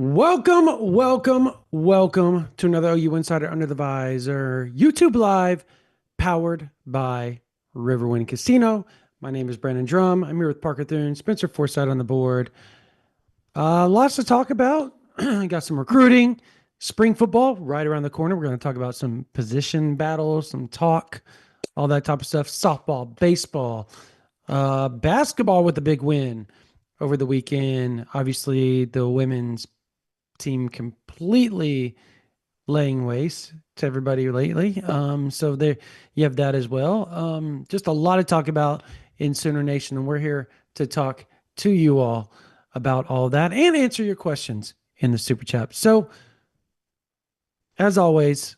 Welcome to another OU Insider Under the Visor YouTube Live, powered by Riverwind Casino. My name is Brandon Drumm. I'm here with Parker Thune, Spencer Forsythe on the board. Lots to talk about. Got some recruiting, spring football right around the corner. We're going to talk about some position battles, some talk, all that type of stuff. Softball, baseball, basketball with a big win over the weekend. Obviously, the women's team completely laying waste to everybody lately. So there you have that as well. Just a lot to talk about in Sooner Nation, and we're here to talk to you all about all that and answer your questions in the super chat. So, as always,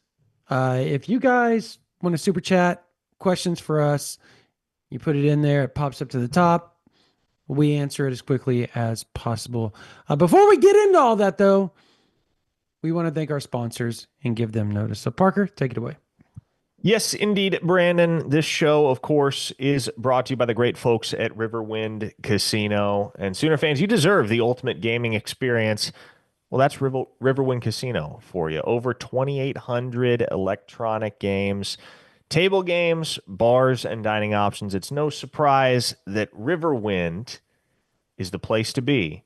if you guys want to super chat questions for us, you put it in there, it pops up to the top. We answer it as quickly as possible. Before we get into all that, though, we want to thank our sponsors and give them notice. So, Parker, take it away. Yes, indeed, Brandon. This show, of course, is brought to you by the great folks at Riverwind Casino. And Sooner fans, you deserve the ultimate gaming experience. Well, that's Riverwind Casino for you. Over 2,800 electronic games, table games, bars, and dining options. It's no surprise that Riverwind is the place to be.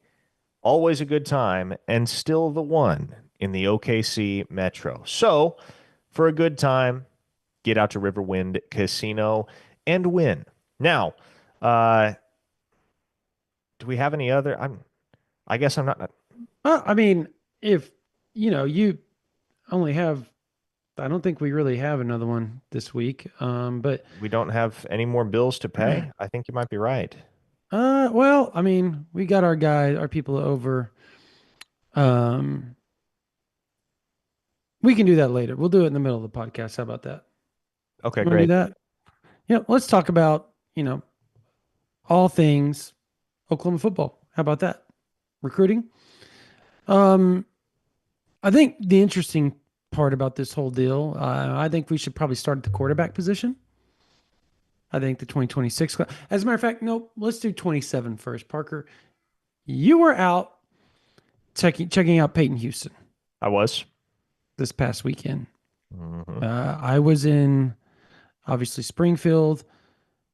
Always a good time and still the one in the OKC Metro. So, for a good time, get out to Riverwind Casino and win. Now, do we have any other? I guess I'm not. I mean, if you only have, I don't think we really have another one this week. But We don't have any more bills to pay. I think you might be right. well, I mean, we got our people over. Um, we can do that later. We'll do it in the middle of the podcast. How about that? Okay, You want to do great. that? Yeah. Let's talk about all things Oklahoma football. How about that? Recruiting. Um, I think the interesting part about this whole deal, I think we should probably start at the quarterback position. I think the 2026 class. As a matter of fact, nope, let's do 27 first. Parker, you were out checking out Payton Houston I was. this past weekend. Mhm. I was in, obviously, Springfield.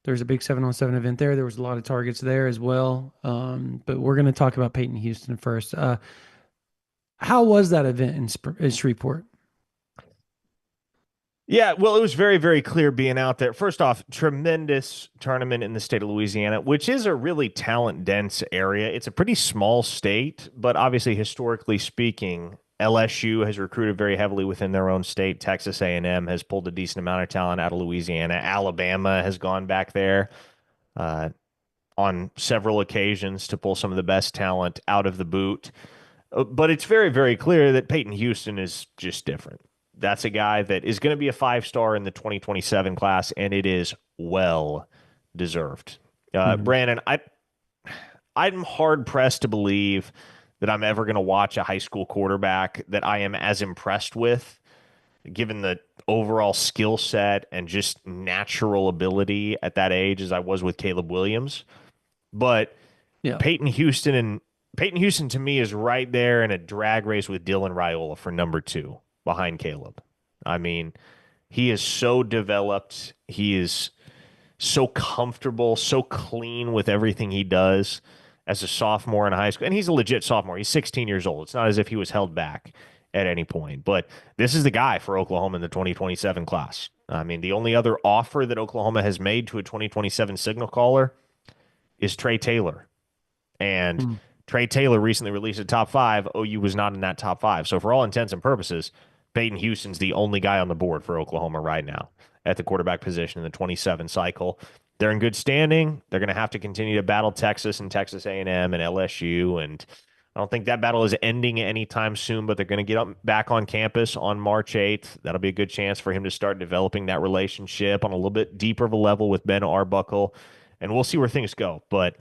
There's a big 7-on-7 event there. There was a lot of targets there as well. But we're going to talk about Payton Houston first. How was that event in Shreveport? Yeah, well, it was very, very clear being out there. First off, tremendous tournament in the state of Louisiana, which is a really talent dense area. It's a pretty small state, but obviously, historically speaking, LSU has recruited very heavily within their own state. Texas A&M has pulled a decent amount of talent out of Louisiana. Alabama has gone back there uh, on several occasions to pull some of the best talent out of the boot. But it's very, very clear that Payton Houston is just different. That's a guy that is going to be a five-star in the 2027 class, and it is well deserved. Mhm. Brandon, I'm hard pressed to believe that I'm ever going to watch a high school quarterback that I am as impressed with, given the overall skill set and just natural ability at that age as I was with Caleb Williams. But Yeah. Peyton Houston and Peyton Houston to me is right there in a drag race with Dylan Raiola for number two behind Caleb. I mean, he is so developed. He is so comfortable, so clean with everything he does as a sophomore in high school. And he's a legit sophomore. He's 16 years old. It's not as if he was held back at any point. But this is the guy for Oklahoma in the 2027 class. I mean, the only other offer that Oklahoma has made to a 2027 signal caller is Trey Taylor. And Mm. Trey Taylor recently released a top five. OU was not in that top five. So, for all intents and purposes, Peyton Houston's the only guy on the board for Oklahoma right now at the quarterback position in the 27 cycle. They're in good standing. They're going to have to continue to battle Texas and Texas A&M and LSU. And I don't think that battle is ending anytime soon, but they're going to get back on campus on March 8th. That'll be a good chance for him to start developing that relationship on a little bit deeper of a level with Ben Arbuckle. And we'll see where things go. But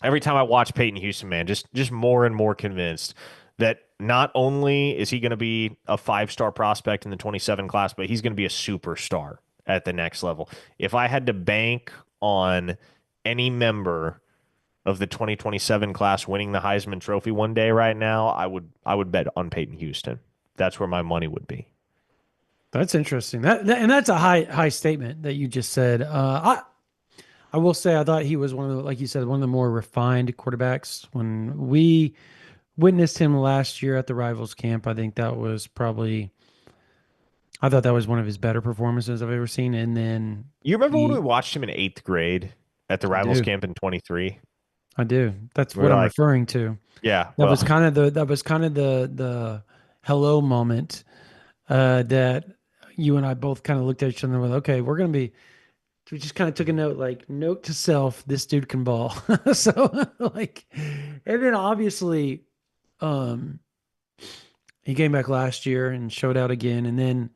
every time I watch Peyton Houston, man, just more and more convinced that not only is he going to be a five-star prospect in the 27 class, but he's going to be a superstar at the next level. If I had to bank on any member of the 2027 class winning the Heisman Trophy one day right now, I would bet on Payton Houston. That's where my money would be. That's interesting. And that's a high statement that you just said. I will say I thought he was one of the, like you said, one of the more refined quarterbacks. When we witnessed him last year at the Rivals camp, I think that was probably, I thought that was one of his better performances I've ever seen. And then You remember when we he, watched him in eighth grade at the I Rivals do, camp in 23? I do. That's We what were I'm like, referring to. yeah, That well, was kind of the hello moment that you and I both kind of looked at each other and went, okay, we're gonna be. We just kind of took a note, like note to self, this dude can ball. So like, and then obviously, um, he came back last year and showed out again. And then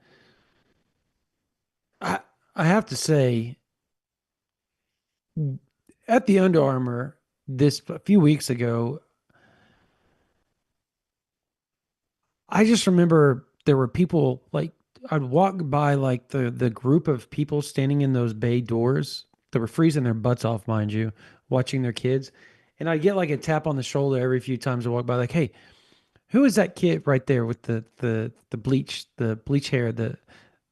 I I have to say, at the Under Armour this a few weeks ago, I just remember there were people like I'd walk by like the group of people standing in those bay doors that were freezing their butts off, mind you, watching their kids. And I'd get like a tap on the shoulder every few times I walk by, like, hey, who is that kid right there with the bleach hair, the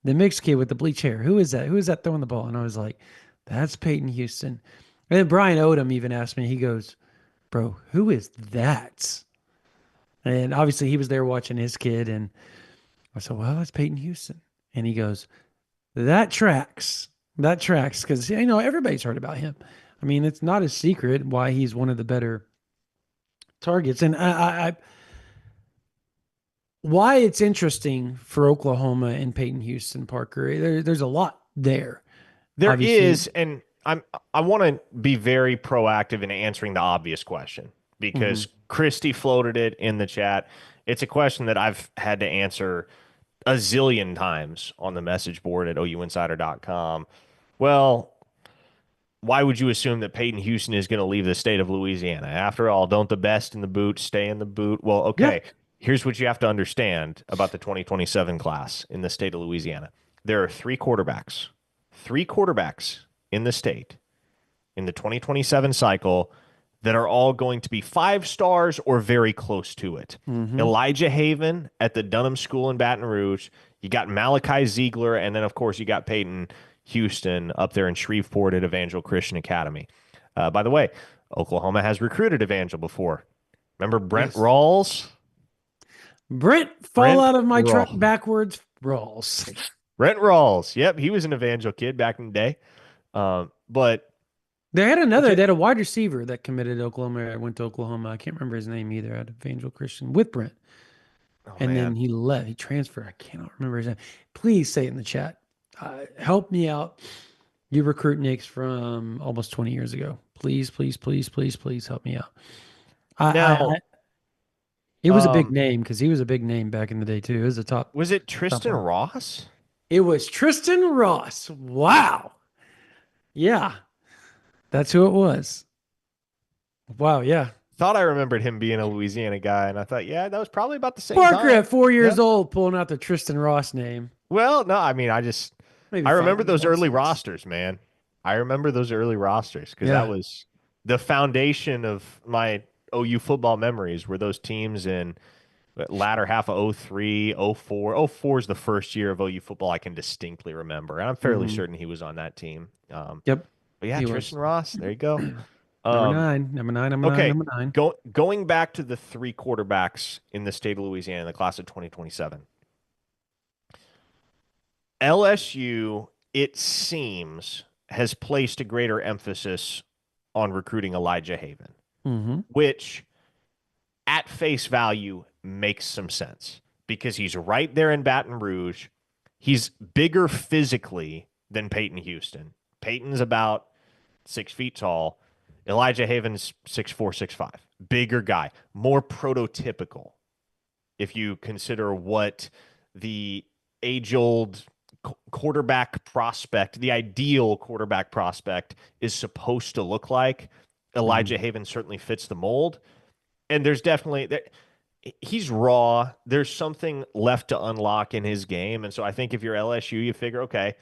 mixed kid with the bleach hair? Who is that? Who is that throwing the ball? And I was like, that's Peyton Houston. And then Brian Odom even asked me, he goes, bro, who is that? And obviously he was there watching his kid. And I said, well, that's Peyton Houston. And he goes, that tracks. That tracks. Because, everybody's heard about him. I mean, it's not a secret why he's one of the better targets. And why it's interesting for Oklahoma and Peyton Houston, Parker, there's a lot there. there Obviously. is, and I want to be very proactive in answering the obvious question Hmm. because Christy floated it in the chat. It's a question that I've had to answer a zillion times on the message board at ouinsider.com. Well, why would you assume that Peyton Houston is going to leave the state of Louisiana? After all, don't the best in the boot stay in the boot? Well, Yeah. okay. Here's what you have to understand about the 2027 class in the state of Louisiana. There are three quarterbacks in the state in the 2027 cycle that are all going to be 5 stars or very close to it. Hmm. Elijah Haven at the Dunham School in Baton Rouge. You got Malachi Ziegler, and then of course you got Peyton Houston up there in Shreveport at Evangel Christian Academy. By the way, Oklahoma has recruited Evangel before. Remember Brent Yes. Rawls? Brent, fall Brent out of my truck Rawls. backwards rolls. Brent Rawls. Yep, he was an Evangel kid back in the day. But They had a wide receiver that committed to Oklahoma. I went to Oklahoma. I can't remember his name either. At Evangel Christian with Brent. oh And then man, he left. He transferred. I cannot remember his name. Please say it in the chat. Help me out. You recruit Knicks from almost 20 years ago. Please, please, please, please, please help me out. now It was a big um, name because he was a big name back in the day too. It was a was it top Tristan prospect. Ross? It was Tristan Ross. Wow. Yeah, that's who it was. Wow. Yeah. Thought I remembered him being a Louisiana guy, and I thought, yeah, that was probably about the same Parker time. at 4 years Yep. old pulling out the Tristan Ross name. Well, no, I mean, Maybe I five remember years those old. early Six. rosters, man. I remember those early rosters because that Yeah. was the foundation of my OU football memories. Were those teams in the latter half of 03, 04. 04 is the first year of OU football I can distinctly remember, and I'm fairly Hmm. certain he was on that team. Yep. But yeah, He was Tristan Ross, there you go. number Um, nine. Number nine. Number nine. okay, Number nine. going back to the three quarterbacks in the state of Louisiana in the class of 2027. LSU, it seems, has placed a greater emphasis on recruiting Elijah Haven, Hmm. which at face value makes some sense because he's right there in Baton Rouge. He's bigger physically than Peyton Houston. Peyton's about 6 feet tall. Elijah Haven's 6'4", 6'5". Bigger guy, more prototypical if you consider what the age-old quarterback prospect, the ideal quarterback prospect, is supposed to look like. Hmm. Elijah Haven certainly fits the mold. And there's definitely he's raw. There's something left to unlock in his game. And so I think if you're LSU, you figure, okay,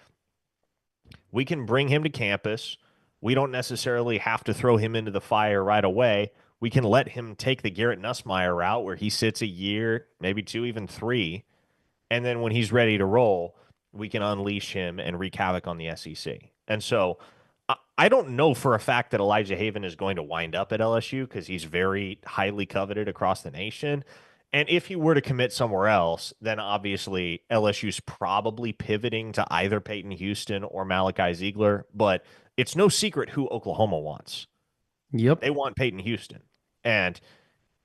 we can bring him to campus. We don't necessarily have to throw him into the fire right away. We can let him take the Garrett Nussmeier route where he sits a year, maybe two, even three, and then when he's ready to roll, we can unleash him and wreak havoc on the SEC. And so I don't know for a fact that Elijah Haven is going to wind up at LSU because he's very highly coveted across the nation. And if he were to commit somewhere else, then obviously LSU's probably pivoting to either Payton Houston or Malachi Ziegler. But it's no secret who Oklahoma wants. Yep. They want Payton Houston. And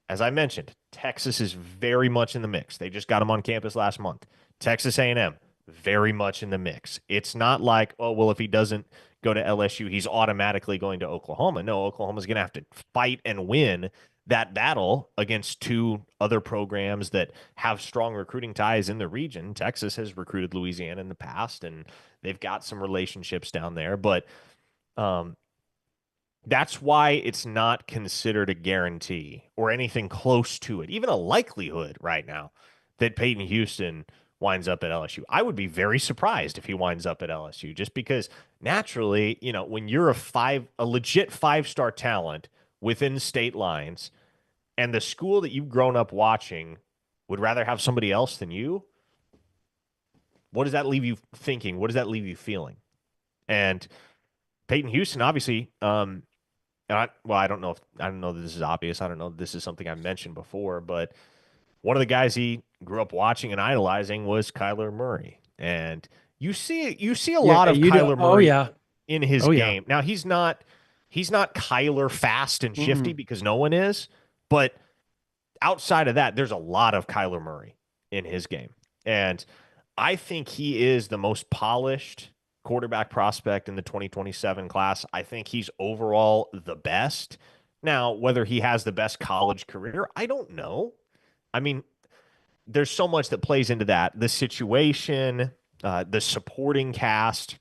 as I mentioned, Texas is very much in the mix. They just got him on campus last month. Texas A&M, very much in the mix. It's not like, oh, well, if he doesn't go to LSU, he's automatically going to Oklahoma. No, Oklahoma's going to have to fight and win that battle against two other programs that have strong recruiting ties in the region. Texas has recruited Louisiana in the past, and they've got some relationships down there. But that's why it's not considered a guarantee or anything close to it, even a likelihood right now that Payton Houston winds up at LSU. I would be very surprised if he winds up at LSU just because naturally, when you're a legit five-star talent within state lines and the school that you've grown up watching would rather have somebody else than you, what does that leave you thinking? What does that leave you feeling? And Payton Houston, obviously, I don't know that this is obvious. I don't know if this is something I mentioned before, but one of the guys he grew up watching and idolizing was Kyler Murray. And you see a Yeah, lot of you do. Kyler Oh Murray yeah. in his Oh yeah. game. Now he's not Kyler fast and shifty Mm-mm. because no one is, but outside of that, there's a lot of Kyler Murray in his game. And I think he is the most polished quarterback prospect in the 2027 class. I think he's overall the best. Now, whether he has the best college career, I don't know. I mean, there's so much that plays into that. The situation, the supporting cast.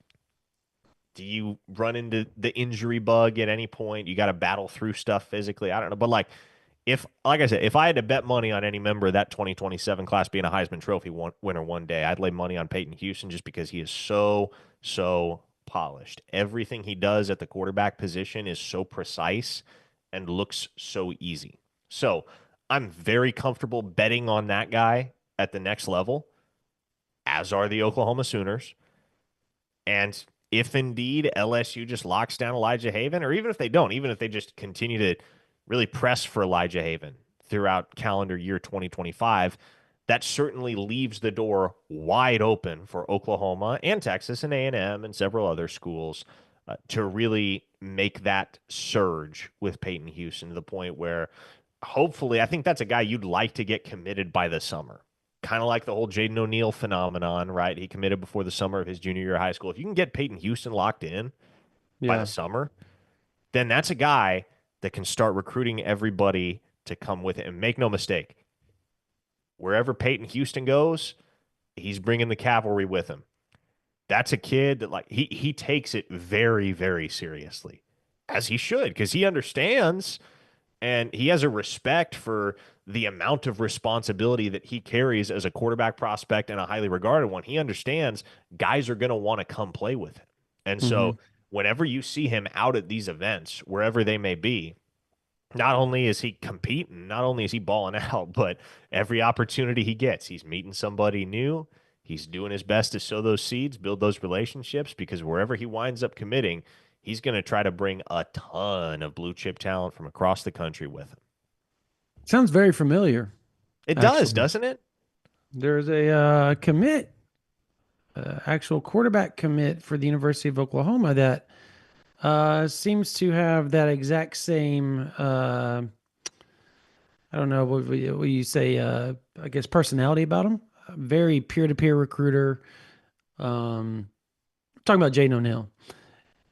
Do you run into the injury bug at any point? You got to battle through stuff physically. I don't know. But like I said, if I had to bet money on any member of that 2027 class being a Heisman Trophy winner one day, I'd lay money on Payton Houston just because he is so polished. Everything he does at the quarterback position is so precise and looks so easy. So I'm very comfortable betting on that guy at the next level, as are the Oklahoma Sooners. And if indeed LSU just locks down Elijah Haven, or even if they don't, even if they just continue to really press for Elijah Haven throughout calendar year 2025, that certainly leaves the door wide open for Oklahoma and Texas and A&M and several other schools to really make that surge with Payton Houston to the point where hopefully I think that's a guy you'd like to get committed by the summer. Kind of like the whole Jaden O'Neal phenomenon, right? He committed before the summer of his junior year of high school. If you can get Payton Houston locked in by the Yeah. summer, then that's a guy that can start recruiting everybody to come with it. And make no mistake, wherever Payton Houston goes, he's bringing the cavalry with him. That's a kid that he takes it very, very seriously, as he should, because he understands and he has a respect for the amount of responsibility that he carries as a quarterback prospect and a highly regarded one. He understands guys are going to want to come play with him. And Mm-hmm. so whenever you see him out at these events, wherever they may be, not only is he competing, not only is he balling out, but every opportunity he gets, he's meeting somebody new. He's doing his best to sow those seeds, build those relationships, because wherever he winds up committing, he's going to try to bring a ton of blue chip talent from across the country with him. Sounds very familiar, It does, actually. doesn't it? There's a actual quarterback commit for the University of Oklahoma that seems to have that exact same, I don't know, what you say, I guess personality about him. Very peer-to-peer recruiter. Um, Talking about Jaden O'Neal.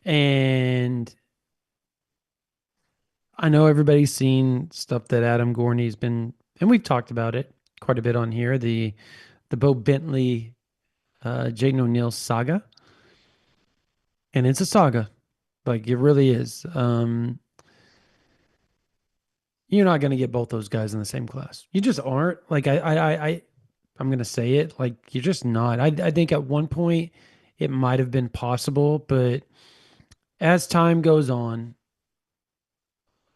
And I know everybody's seen stuff that Adam Gorney's been, and we've talked about it quite a bit on here, the Bo Bentley, Jaden O'Neal saga. And it's a saga. Like it really is. You're not going to get both those guys in the same class. You just aren't. Like I'm going to say it. Like you're just not. I think at one point it might have been possible, but as time goes on,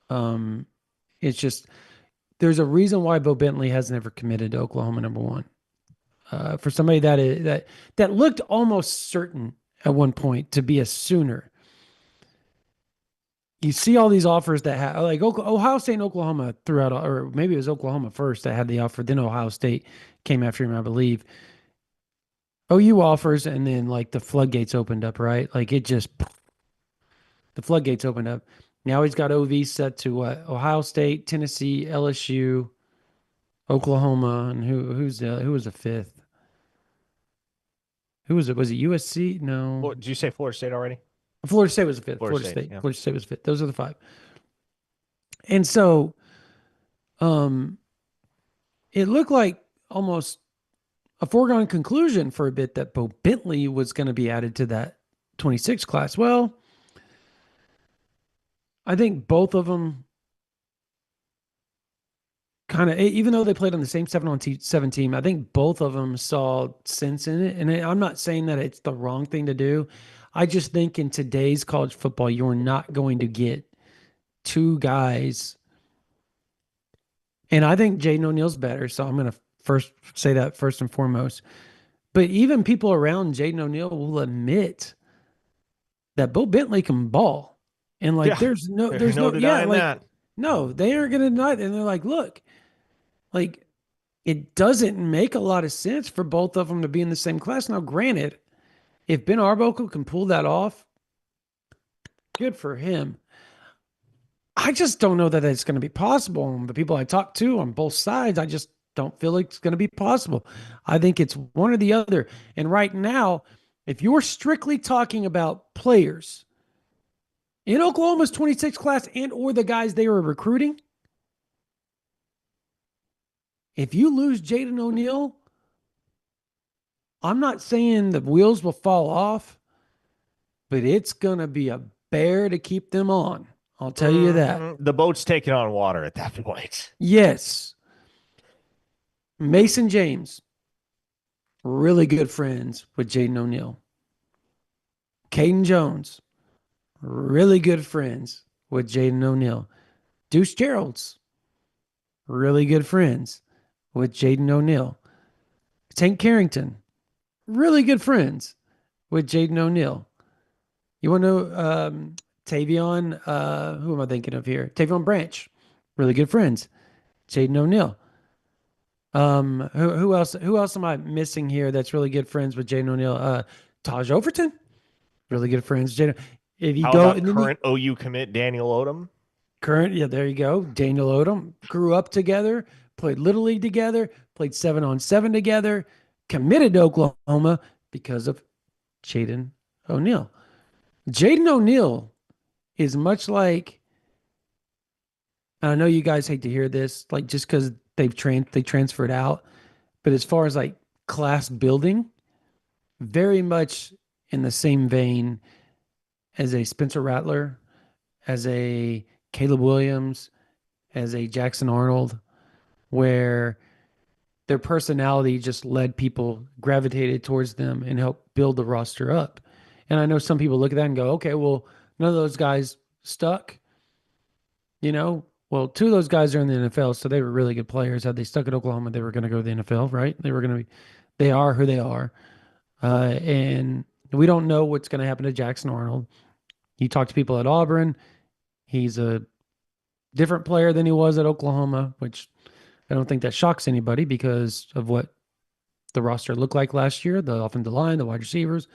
um, it's just there's a reason why Bo Bentley has never committed to Oklahoma number one. For somebody that looked almost certain at one point to be a Sooner. You see all these offers that have like Ohio State and Oklahoma throughout, or maybe it was Oklahoma first that had the offer. Then Ohio State came after him, I believe. OU offers, and then like the floodgates opened up, right? Like it just the floodgates opened up. Now he's got OV set to what? Ohio State, Tennessee, LSU, Oklahoma, and who was the fifth? Who was it? Was it USC? No. Did you say Florida State already? Florida State was the fifth. Florida State, yeah. Florida State was fifth. Those are the five. And so um it looked like almost a foregone conclusion for a bit that Bo Bentley was going to be added to that 26 class. Well, I think both of them kind of, even though they played on the same 7-on-7 team, I think both of them saw sense in it. And I'm not saying that it's the wrong thing to do. I just think in today's college football, you're not going to get two guys. And I think Jaden O'Neal's better. So I'm going to first say that first and foremost. But even people around Jaden O'Neal will admit that Bo Bentley can ball. And like, Yeah, there's no, yeah, denying like, that. no, they aren't going to deny it. And they're like, look, like, it doesn't make a lot of sense for both of them to be in the same class. Now, granted, if Ben Arbuckle can pull that off, good for him. I just don't know that it's going to be possible. And the people I talk to on both sides, I just don't feel like it's going to be possible. I think it's one or the other. And right now, if you're strictly talking about players in Oklahoma's 26 class and or the guys they were recruiting, if you lose Jaden O'Neal, I'm not saying the wheels will fall off, but it's going to be a bear to keep them on. I'll tell you that. The boat's taking on water at that point. Yes. Mason James, really good friends with Jaden O'Neal. Kaden Jones, really good friends with Jaden O'Neal. Deuce Gerald's, really good friends with Jaden O'Neal. Tank Carrington, really good friends with Jaden O'Neal. You want to know Tavion? Who am I thinking of here? Tavion Branch, really good friends. Jaden O'Neal. Who else? Who else am I missing here? That's really good friends with Jaden O'Neal. Taj Overton, really good friends. Jaden. If you How go about current OU commit Daniel Odom? Current, yeah, there you go. Daniel Odom grew up together, played Little League together, played 7-on-7 together, committed to Oklahoma because of Jaden O'Neal. Jaden O'Neal is much like, and I know you guys hate to hear this, like just because they transferred out, but as far as like class building, very much in the same vein as a Spencer Rattler, as a Caleb Williams, as a Jackson Arnold, where their personality just led people, gravitated towards them, and helped build the roster up. And I know some people look at that and go, okay, well, none of those guys stuck. You know, well, two of those guys are in the NFL, so they were really good players. Had they stuck at Oklahoma, they were going to go to the NFL, right? They are who they are. And we don't know what's going to happen to Jackson Arnold. You talk to people at Auburn, he's a different player than he was at Oklahoma, which I don't think that shocks anybody because of what the roster looked like last year, the offensive line, the wide receivers.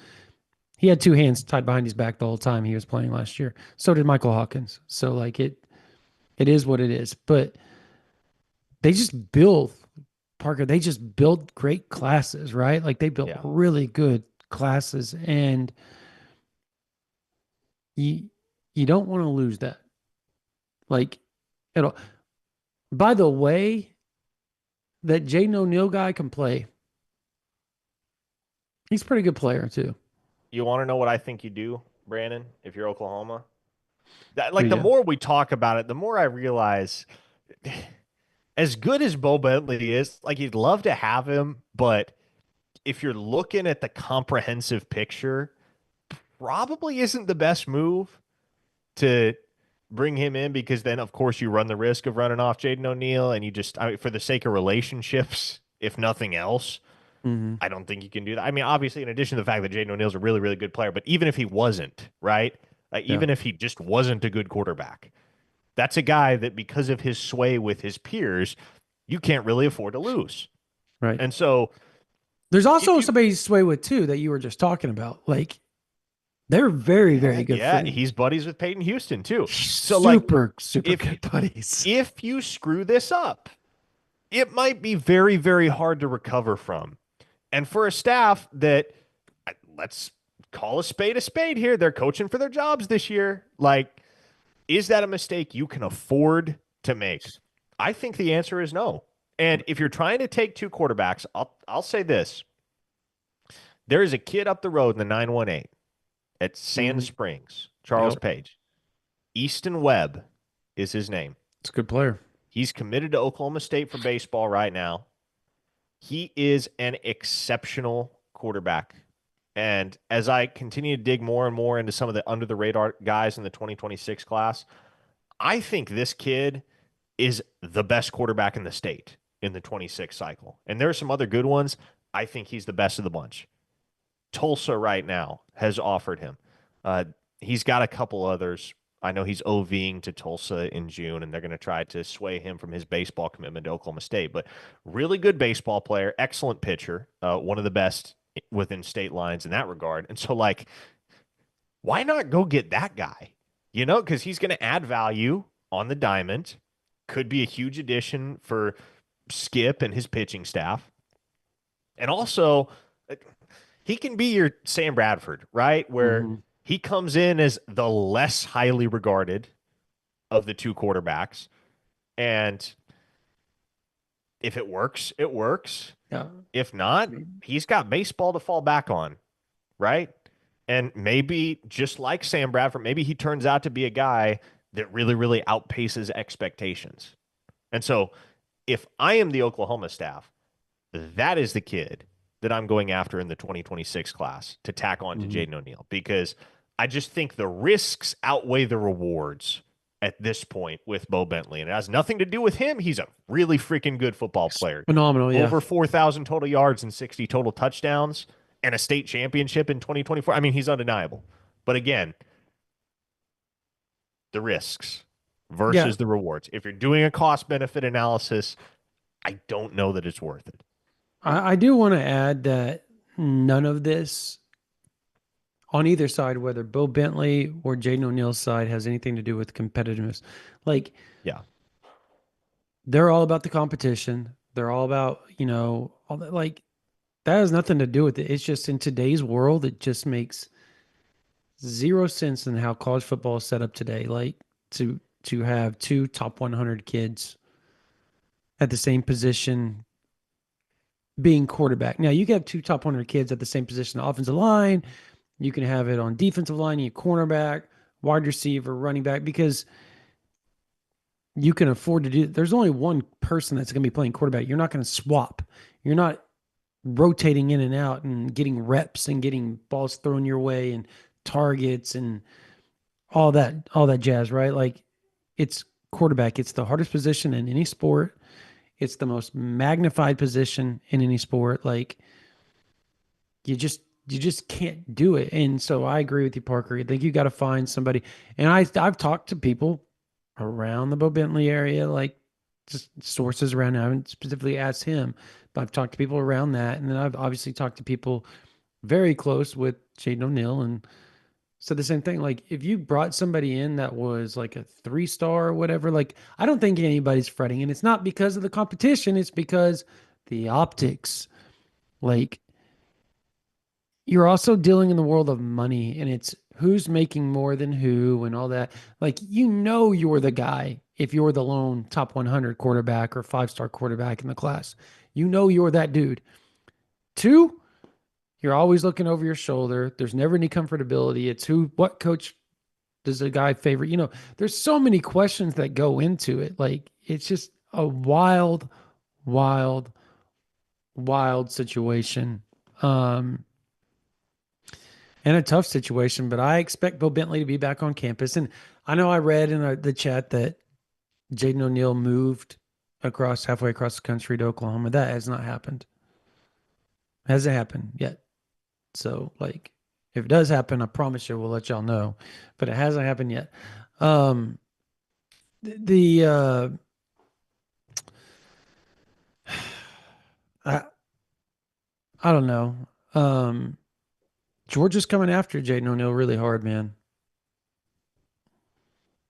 He had two hands tied behind his back the whole time he was playing last year. So did Michael Hawkins. So like it is what it is. But they just build, Parker, they just build great classes, right? Like they built really good classes, and you don't want to lose that. Like it'll, by the way, that Jaden O'Neal guy can play. He's a pretty good player too. You want to know what I think you do, Brandon, if you're Oklahoma? The more we talk about it, the more I realize as good as Bo Bentley is, like you'd love to have him, but if you're looking at the comprehensive picture, probably isn't the best move to bring him in because then, of course, you run the risk of running off Jaden O'Neal, and you just, I mean, for the sake of relationships, if nothing else, Hmm. I don't think you can do that. I mean, obviously, in addition to the fact that Jaden O'Neal's a really, really good player, but even if he wasn't, right? Yeah. Even if he just wasn't a good quarterback, that's a guy that because of his sway with his peers, you can't really afford to lose. Right. And so There's if also you, somebody to sway with too that you were just talking about. Like they're very, yeah, very good yeah, friends. he's buddies with Payton Houston too. So like Super, super if good buddies. if you screw this up, it might be very, very hard to recover from. And for a staff that, let's call a spade here, they're coaching for their jobs this year. Like, is that a mistake you can afford to make? I think the answer is no. And if you're trying to take two quarterbacks, I'll say this. There is a kid up the road in the 918 at Sand Hmm. Springs, Charles Yep. Page. Easton Webb is his name. It's a good player. He's committed to Oklahoma State for baseball right now. He is an exceptional quarterback. And as I continue to dig more and more into some of the under the radar guys in the 2026 class, I think this kid is the best quarterback in the state in the 26 cycle. And there are some other good ones. I think he's the best of the bunch. Tulsa right now has offered him. Uh, he's got a couple others. I know he's OVing to Tulsa in June, and they're going to try to sway him from his baseball commitment to Oklahoma State. But really good baseball player, excellent pitcher, one of the best within state lines in that regard. And so, like, why not go get that guy? You know, because he's going to add value on the diamond. Could be a huge addition for Skip and his pitching staff. And also, he can be your Sam Bradford, right? Where Hmm. he comes in as the less highly regarded of the two quarterbacks. And if it works, it works. Yeah. If not, he's got baseball to fall back on, right? And maybe just like Sam Bradford, maybe he turns out to be a guy that really, really outpaces expectations. And so if I am the Oklahoma staff, that is the kid that I'm going after in the 2026 class to tack on to Hmm. Jaden O'Neal because I just think the risks outweigh the rewards at this point with Bo Bentley. And it has nothing to do with him. He's a really freaking good football player. Phenomenal. Yeah. Over 4,000 total yards and 60 total touchdowns and a state championship in 2024. I mean, he's undeniable. But again, the risks Yeah. versus the rewards. If you're doing a cost benefit analysis, I don't know that it's worth it. I do want to add that none of this on either side, whether Bo Bentley or Jaden O'Neal's side, has anything to do with competitiveness. Like Yeah. they're all about the competition. They're all about, all that, like that has nothing to do with it. It's just in today's world, it just makes zero sense in how college football is set up today. Like to have two top 100 kids at the same position being quarterback. Now you can have two top 100 kids at the same position, offensive line. You can have it on defensive line, you cornerback, wide receiver, running back, because you can afford to do. There's only one person that's going to be playing quarterback. You're not going to swap. You're not rotating in and out and getting reps and getting balls thrown your way and targets and all that jazz, right? Like it's quarterback. It's the hardest position in any sport. It's the most magnified position in any sport. Like you just can't do it. And so I agree with you, Parker. I think you got to find somebody. And I've talked to people around the Bo Bentley area, like just sources around. I haven't specifically asked him, but I've talked to people around that, and then I've obviously talked to people very close with Jaden O'Neal and said the same thing. Like if you brought somebody in that was like a 3-star or whatever, like I don't think anybody's fretting, and it's not because of the competition. It's because the optics. Like you're also dealing in the world of money, and it's who's making more than who and all that. Like you're the guy if you're the lone top 100 quarterback or 5-star quarterback in the class. You're that dude. Two, you're always looking over your shoulder. There's never any comfortability. It's what coach does a guy favor? There's so many questions that go into it. Like it's just a wild, wild, wild situation. Um, in a tough situation, but I expect Bo Bentley to be back on campus. And I know I read in the chat that Jaden O'Neal moved halfway across the country to Oklahoma. That has not happened. Hasn't happened yet. So, like, if it does happen, I promise you we'll let y'all know. But it hasn't happened yet. Um, the I I don't know. Um, Georgia's coming after Jaden O'Neal really hard, man.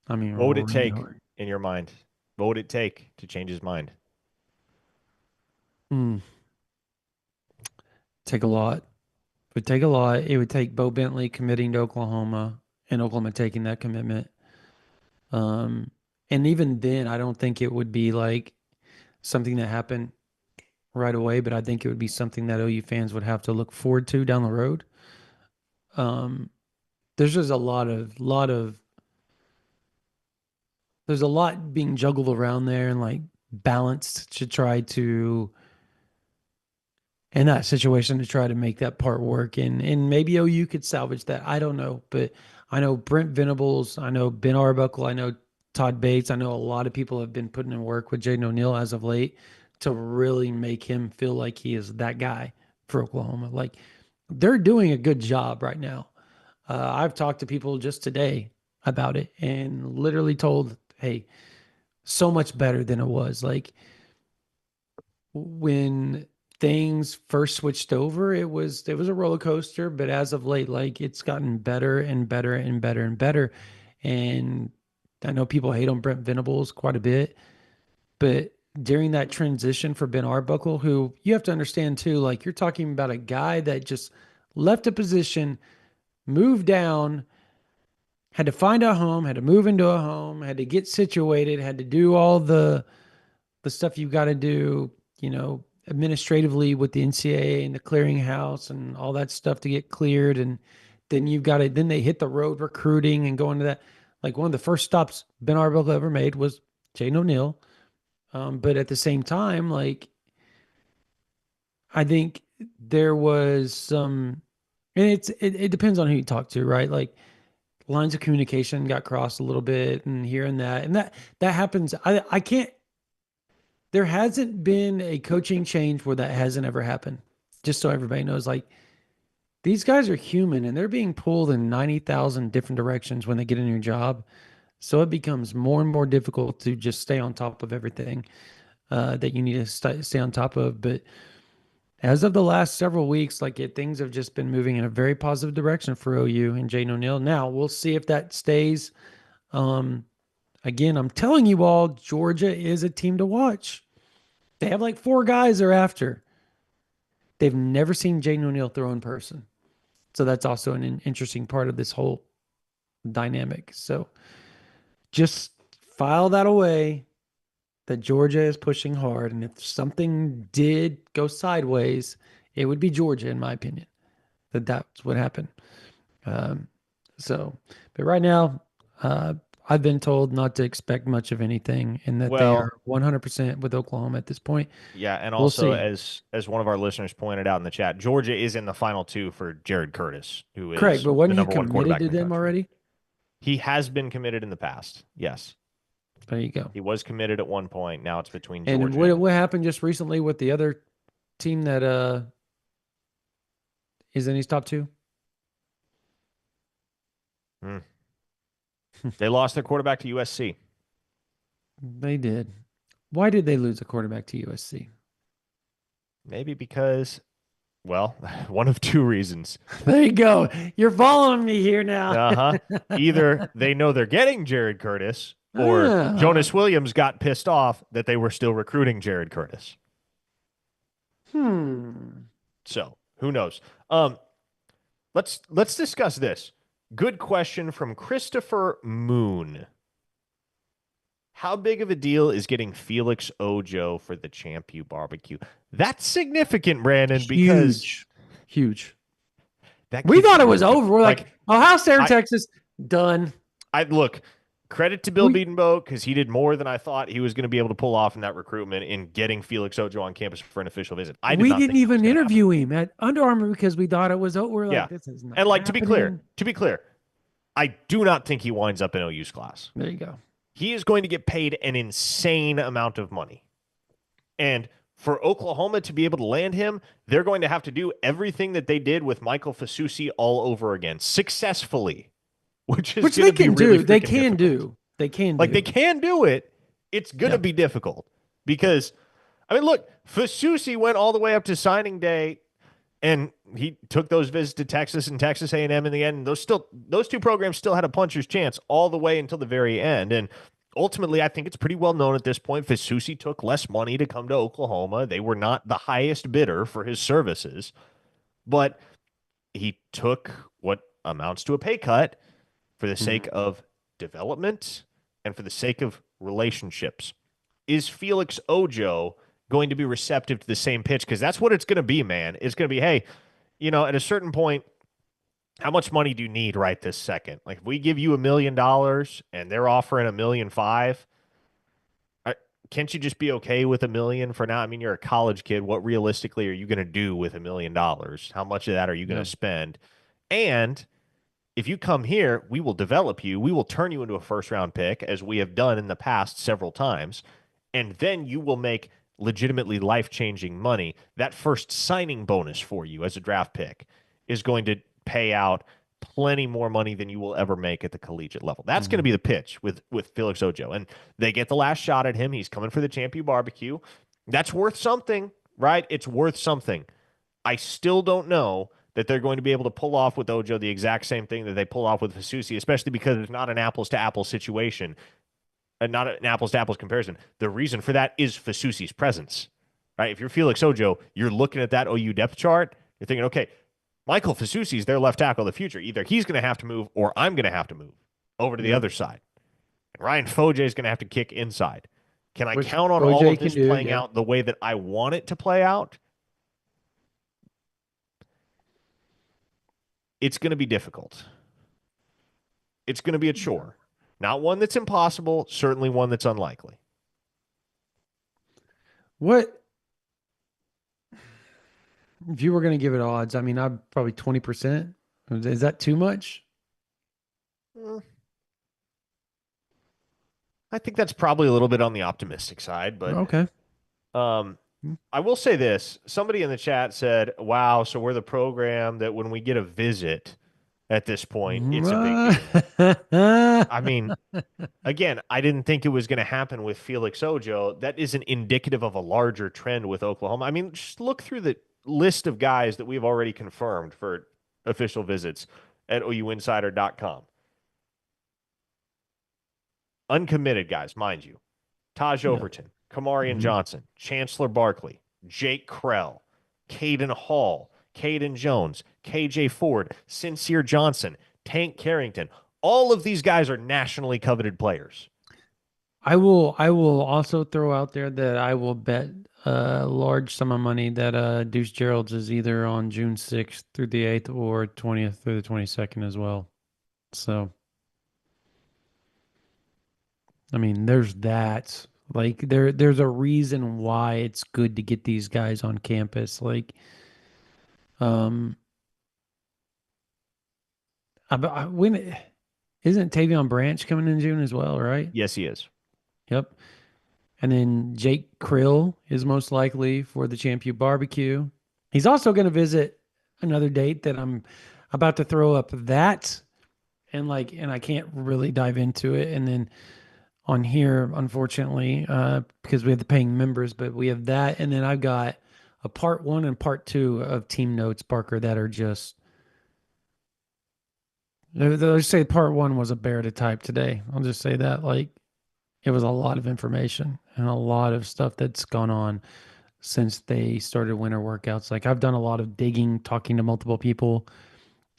I mean, What would it really take hard. in your mind? What would it take to change his mind? Mm, take a lot. It would take a lot. It would take Bo Bentley committing to Oklahoma and Oklahoma taking that commitment. Um, and even then, I don't think it would be like something that happened right away, but I think it would be something that OU fans would have to look forward to down the road. Um, there's just there's a lot being juggled around there and like balanced to try to in that situation to try to make that part work. And maybe OU could salvage that. I don't know. But I know Brent Venables, I know Ben Arbuckle, I know Todd Bates. I know a lot of people have been putting in work with Jaden O'Neal as of late to really make him feel like he is that guy for Oklahoma. Like they're doing a good job right now. I've talked to people just today about it and literally told, hey, so much better than it was. Like when things first switched over, it was a roller coaster, but as of late, like it's gotten better and better and better and better. And I know people hate on Brent Venables quite a bit, but during that transition for Ben Arbuckle, who you have to understand too, like you're talking about a guy that just left a position, moved down, had to find a home, had to move into a home, had to get situated, had to do all the stuff you've got to do, administratively with the NCAA and the clearinghouse and all that stuff to get cleared. And then then they hit the road recruiting and going to that. Like one of the first stops Ben Arbuckle ever made was Jaden O'Neal. But at the same time, like, I think there was some, and it depends on who you talk to, right? Like lines of communication got crossed a little bit and here and that. And that happens. I can't there hasn't been a coaching change where that hasn't ever happened. Just so everybody knows, like these guys are human and they're being pulled in 90,000 different directions when they get a new job. So it becomes more and more difficult to just stay on top of everything that you need to stay on top of. But as of the last several weeks, things have just been moving in a very positive direction for OU and Jaden O'Neal. Now we'll see if that stays. Um, Again, I'm telling you all, Georgia is a team to watch. They have like four guys they're after. They've never seen Jaden O'Neal throw in person. So that's also an interesting part of this whole dynamic. So just file that away that Georgia is pushing hard. And if something did go sideways, it would be Georgia, in my opinion, that's what happened. Um, so, but right now, uh, I've been told not to expect much of anything and that they are Well, 100% with Oklahoma at this point. yeah, and We'll also see. as one of our listeners pointed out in the chat, Georgia is in the final two for Jared Curtis, who Correct. is But the wasn't he number one committed quarterback to in the them country. already? He has been committed in the past. Yes. There you go. He was committed at one point. Now it's between And Georgia and what happened just recently with the other team that is in his top two? Hmm. They lost their quarterback to USC. They did. Why did they lose a quarterback to USC? Maybe because, well, one of two reasons. There you go. You're following me here now. Uh-huh. Either they know they're getting Jared Curtis, or Ah, Jonas Williams got pissed off that they were still recruiting Jared Curtis. hmm. So who knows? Um, let's discuss this. Good question from Christopher Moon. How big of a deal is getting Felix Ojo for the Champ Barbecue? That's significant, Brandon, because Huge. Huge. that We kid's thought it was really good. over. We're like, Like Ohio State or I Texas, done. I look, Credit to Bill We Bedenbow because he did more than I thought he was going to be able to pull off in that recruitment in getting Felix Ojo on campus for an official visit. I did we not didn't think that was even going to happen. interview him at Under Armour because we thought it was. Oh, we're like, Yeah. this is not And like happening. to be clear, I do not think he winds up in OU's class. There you go. He is going to get paid an insane amount of money. And for Oklahoma to be able to land him, they're going to have to do everything that they did with Michael Fasusi all over again successfully, which is Which going they to be can really do. They freaking can difficult. do. They can Like they do. can do it. It's going to Yeah. be difficult because, I mean, look, Fasusi went all the way up to signing day and he took those visits to Texas and Texas A&M in the end. Those two programs still had a puncher's chance all the way until the very end. And ultimately, I think it's pretty well known at this point. Fasusi took less money to come to Oklahoma. They were not the highest bidder for his services, but he took what amounts to a pay cut for the Mhm. sake of development and for the sake of relationships. Is Felix Ojo going to be receptive to the same pitch? Because that's what it's going to be, man. It's going to be, hey, at a certain point, how much money do you need right this second? Like if we give you $1 million and they're offering 1.5 million, can't you just be okay with 1 million for now? I mean, you're a college kid. What realistically are you going to do with $1 million? How much of that are you going Yeah. to spend? And if you come here, we will develop you. We will turn you into a first round pick, as we have done in the past several times. And then you will make legitimately life changing money. That first signing bonus for you as a draft pick is going to pay out plenty more money than you will ever make at the collegiate level. That's going to Mhm. be the pitch with Felix Ojo. And they get the last shot at him. He's coming for the Champion Barbecue. That's worth something, right? It's worth something. I still don't know that they're going to be able to pull off with Ojo the exact same thing that they pull off with Fasusi, especially because it's not an apples to apples situation, and not an apples to apples comparison. The reason for that is Fasusi's presence, right? If you're Felix Ojo, you're looking at that OU depth chart, you're thinking, okay, Michael Fasusi is their left tackle of the future. Either he's going to have to move or I'm going to have to move over to the Yep. other side. And Ryan Foje is going to have to kick inside. Can I Which count on all OJ of can this do. playing Yeah. out the way that I want it to play out? It's going to be difficult. It's going to be a chore. Not one that's impossible, certainly one that's unlikely. What if you were going to give it odds? I mean, I'm probably 20%. Is that too much? Mm, I think that's probably a little bit on the optimistic side, but Okay. um, I will say this. Somebody in the chat said, wow, so we're the program that when we get a visit at this point, it's a big deal. I mean, again, I didn't think it was going to happen with Felix Ojo. That isn't indicative of a larger trend with Oklahoma. I mean, just look through the list of guys that we've already confirmed for official visits at OUinsider.com. Uncommitted guys, mind you. Taj Yeah. Overton, Kamarian Mhm. Johnson, Chancellor Barkley, Jake Krell, Caden Hall, Kaden Jones, KJ Ford, Sincere Johnson, Tank Carrington. All of these guys are nationally coveted players. I will also throw out there that I will bet a large sum of money that Deuce Gerald's is either on June 6th through the 8th or 20th through the 22nd as well. So, I mean, there's that. Like there's a reason why it's good to get these guys on campus. Like um when isn't Tavion Branch coming in June as well, right? Yes, he is. Yep. And then Jake Krill is most likely for the Champion Barbecue. He's also going to visit another date that I'm about to throw up that and I can't really dive into it. And then on here, unfortunately, because we have the paying members, but we have that. And then I've got a part one and part two of team notes, Parker, that are just, let's say part one was a bear to type today. I'll just say that. Like, it was a lot of information and a lot of stuff that's gone on since they started winter workouts. Like I've done a lot of digging, talking to multiple people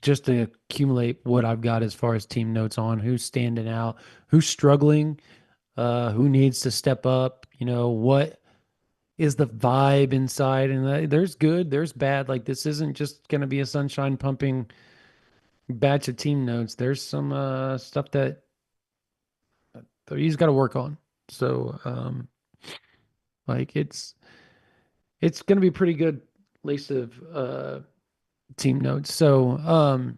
just to accumulate what I've got as far as team notes on who's standing out, who's struggling, who needs to step up, what is the vibe inside. And there's good, there's bad. Like this isn't just going to be a sunshine pumping batch of team notes. There's some stuff that that he's got to work on. So, like it's going to be pretty good list of team notes. So,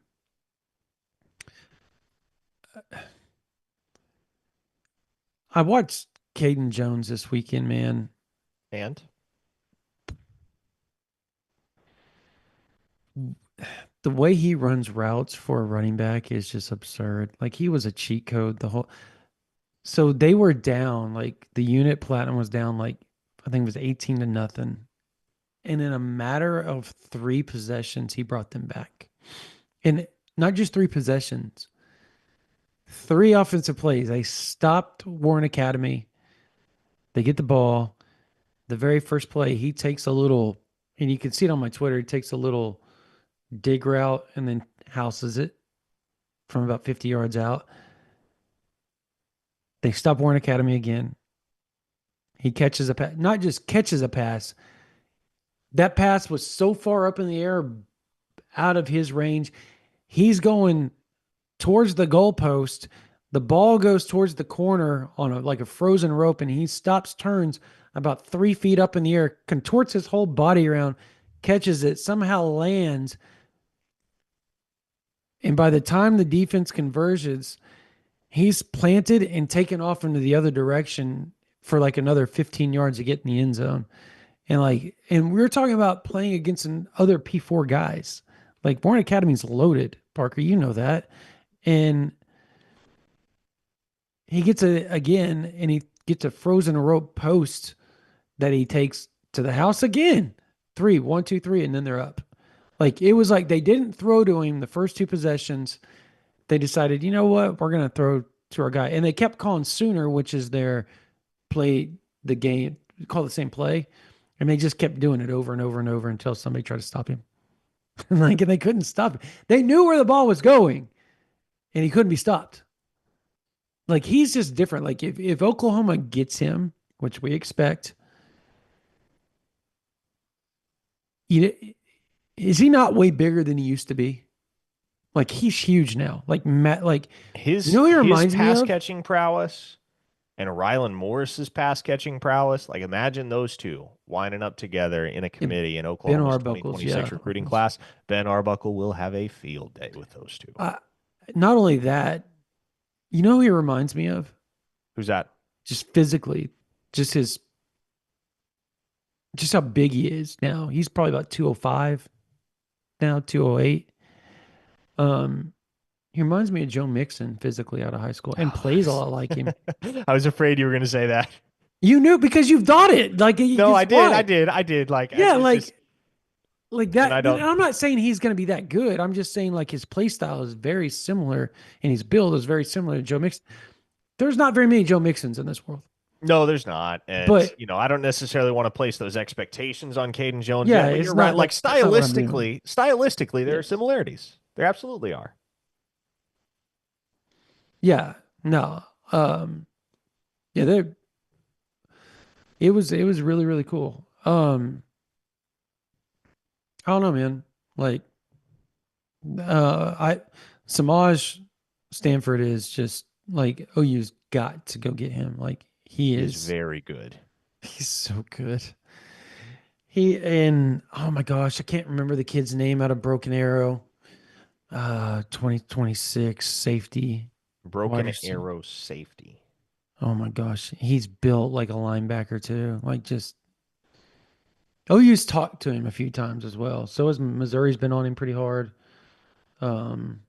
I watched Kaden Jones this weekend, man. And The way he runs routes for a running back is just absurd. Like he was a cheat code the whole. So they were down, like the unit platinum was down, like I think it was 18-0. And in a matter of 3 possessions, he brought them back. And not just 3 possessions, 3 offensive plays. They stopped Warren Academy. They get the ball. The very first play, he takes a little, and you can see it on my Twitter, he takes a little dig route and then houses it from about 50 yards out. They stop Warren Academy again. He catches a pass, not just catches a pass. That pass was so far up in the air, out of his range. He's going towards the goalpost. The ball goes towards the corner on like a frozen rope, and he stops, turns about 3 feet up in the air, contorts his whole body around, catches it, somehow lands. And by the time the defense converges, he's planted and taken off into the other direction for like another 15 yards to get in the end zone. And we were talking about playing against other P4 guys. Like Bourne Academy's loaded, Parker, you know that. And he gets and he gets a frozen rope post that he takes to the house again. 1, 2, 3, and then they're up. Like it was like they didn't throw to him the first 2 possessions. They decided, you know what, we're gonna throw to our guy. And they kept calling Sooner, which is their play the game, call the same play. And they just kept doing it over and over and over until somebody tried to stop him. And they couldn't stop him. They knew where the ball was going and he couldn't be stopped. Like he's just different. Like if Oklahoma gets him, which we expect, is he not way bigger than he used to be? Like he's huge now. Like Matt, like you know, his who he his reminds me pass of. catching prowess and Rylan Morris's pass catching prowess. Like imagine those two winding up together in a committee in Ben Oklahoma's Arbuckle's, 2026 yeah. recruiting class. Ben Arbuckle will have a field day with those two. Uh, Not only that, you know, who he reminds me of Who's that? just physically, just his, just how big he is now. He's probably about 205 now, 208. He reminds me of Joe Mixon physically out of high school and plays a lot like him. I was afraid you were going to say that. You knew because you've thought it. Like, No, I guess did. I what? did. I did. Like, Yeah, it's just, like and I that. don't. I'm not saying he's going to be that good. I'm just saying like his play style is very similar and his build is very similar to Joe Mixon. There's not very many Joe Mixons in this world, No, there's not. And, but I don't necessarily want to place those expectations on Caden Jones yeah, yet, but it's you're right. not. Like, That's not what I'm doing. stylistically, there are Yes. similarities. There absolutely are. Yeah. No. Yeah. It was really really cool. I don't know, man. Like, I Samaj Stanford is just like OU's got to go get him. Like he He is is, very good. he's so good. And oh my gosh, I can't remember the kid's name out of Broken Arrow. 2026 safety, wide Broken receiver. arrow safety. Oh my gosh, he's built like a linebacker too. Like just OU's talked to him a few times as well. So has Missouri's been on him pretty hard. Um,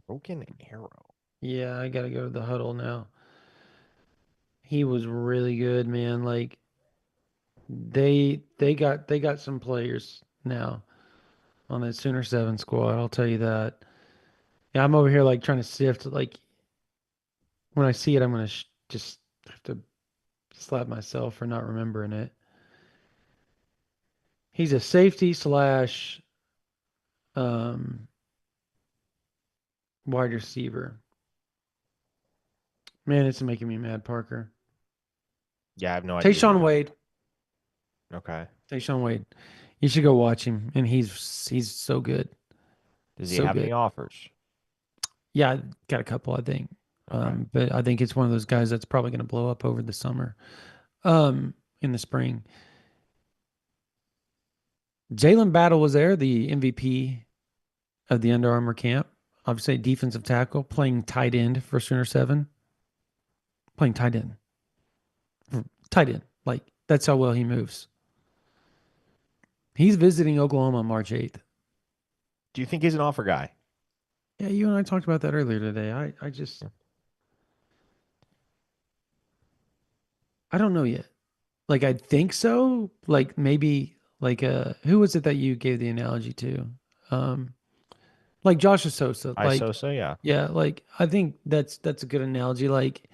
Broken arrow. yeah, I gotta go to the huddle now. He was really good, man. Like they got some players now on that Sooner 7 squad. I'll tell you that. Yeah, I'm over here like trying to sift. Like when I see it, I'm gonna just have to slap myself for not remembering it. He's a safety slash um, wide receiver. Man, it's making me mad, Parker. Yeah, I have no idea who Tayshawn you're talking Wade. about. Okay. Tayshawn Wade. You should go watch him, and he's so good, Does he so have any good. offers? Yeah, I got a couple, I think. Right. But I think it's one of those guys that's probably going to blow up over the summer, in the spring. Jalen Battle was there, the MVP of the Under Armour camp. Obviously, defensive tackle, playing tight end for Sooner 7, playing tight end, tight end. Like, that's how well he moves. He's visiting Oklahoma on March 8th. Do you think he's an offer guy? Yeah, you and I talked about that earlier today. I don't know yet. Like, I think so. Like, maybe, like, who was it that you gave the analogy to? Um, like Josh Sosa. I Like, so so yeah. yeah, like, I think that's a good analogy. Like,